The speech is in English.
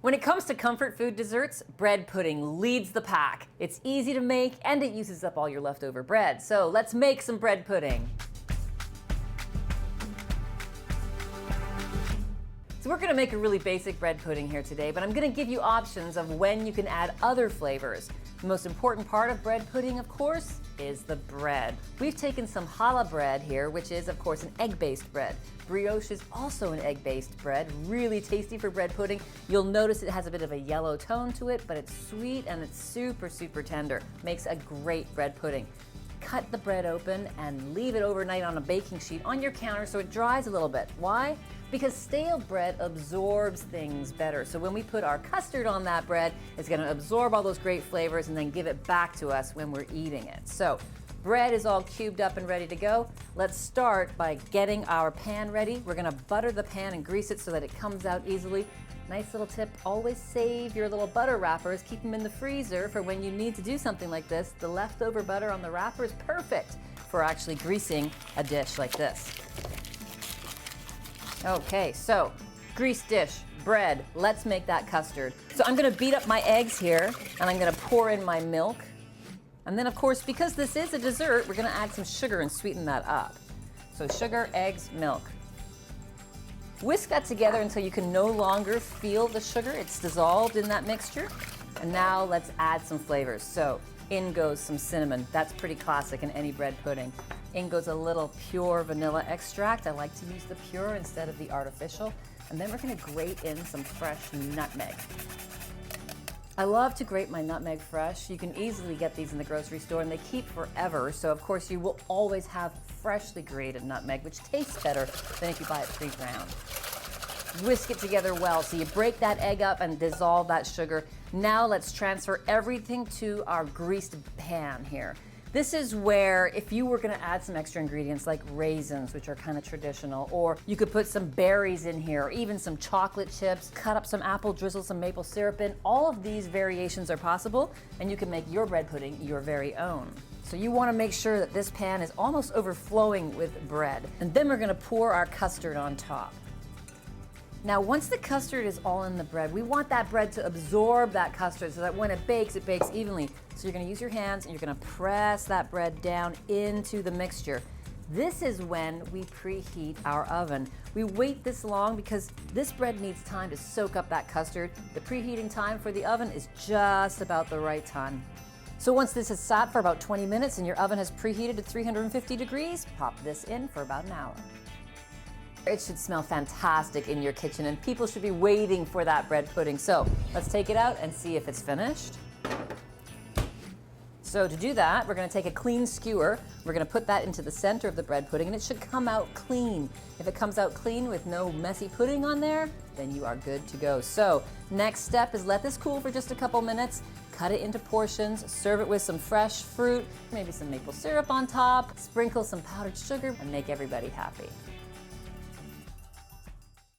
When it comes to comfort food desserts, bread pudding leads the pack. It's easy to make and it uses up all your leftover bread. So let's make some bread pudding. So we're gonna make a really basic bread pudding here today, but I'm gonna give you options of when you can add other flavors. The most important part of bread pudding, of course, is the bread. We've taken some challah bread here, which is, of course, an egg-based bread. Brioche is also an egg-based bread, really tasty for bread pudding. You'll notice it has a bit of a yellow tone to it, but it's sweet and it's super, super tender. Makes a great bread pudding. Cut the bread open and leave it overnight on a baking sheet on your counter so it dries a little bit. Why? Because stale bread absorbs things better. So when we put our custard on that bread, it's gonna absorb all those great flavors and then give it back to us when we're eating it. So bread is all cubed up and ready to go. Let's start by getting our pan ready. We're gonna butter the pan and grease it so that it comes out easily. Nice little tip, always save your little butter wrappers. Keep them in the freezer for when you need to do something like this. The leftover butter on the wrapper is perfect for actually greasing a dish like this. Okay, so greased dish, bread, let's make that custard. So I'm gonna beat up my eggs here and I'm gonna pour in my milk. And then of course, because this is a dessert, we're gonna add some sugar and sweeten that up. So sugar, eggs, milk. Whisk that together until you can no longer feel the sugar. It's dissolved in that mixture. And now let's add some flavors. So in goes some cinnamon. That's pretty classic in any bread pudding. In goes a little pure vanilla extract. I like to use the pure instead of the artificial. And then we're gonna grate in some fresh nutmeg. I love to grate my nutmeg fresh. You can easily get these in the grocery store and they keep forever. So of course you will always have freshly grated nutmeg, which tastes better than if you buy it pre-ground. Whisk it together well. So you break that egg up and dissolve that sugar. Now let's transfer everything to our greased pan here. This is where if you were gonna add some extra ingredients like raisins, which are kind of traditional, or you could put some berries in here, or even some chocolate chips, cut up some apple, drizzle some maple syrup in. All of these variations are possible, and you can make your bread pudding your very own. So you wanna make sure that this pan is almost overflowing with bread. And then we're gonna pour our custard on top. Now, once the custard is all in the bread, we want that bread to absorb that custard so that when it bakes evenly. So you're gonna use your hands and you're gonna press that bread down into the mixture. This is when we preheat our oven. We wait this long because this bread needs time to soak up that custard. The preheating time for the oven is just about the right time. So once this has sat for about 20 minutes and your oven has preheated to 350 degrees, pop this in for about an hour. It should smell fantastic in your kitchen and people should be waiting for that bread pudding. So let's take it out and see if it's finished. So to do that, we're gonna take a clean skewer. We're gonna put that into the center of the bread pudding and it should come out clean. If it comes out clean with no messy pudding on there, then you are good to go. So next step is let this cool for just a couple minutes. Cut it into portions, serve it with some fresh fruit, maybe some maple syrup on top, sprinkle some powdered sugar, and make everybody happy.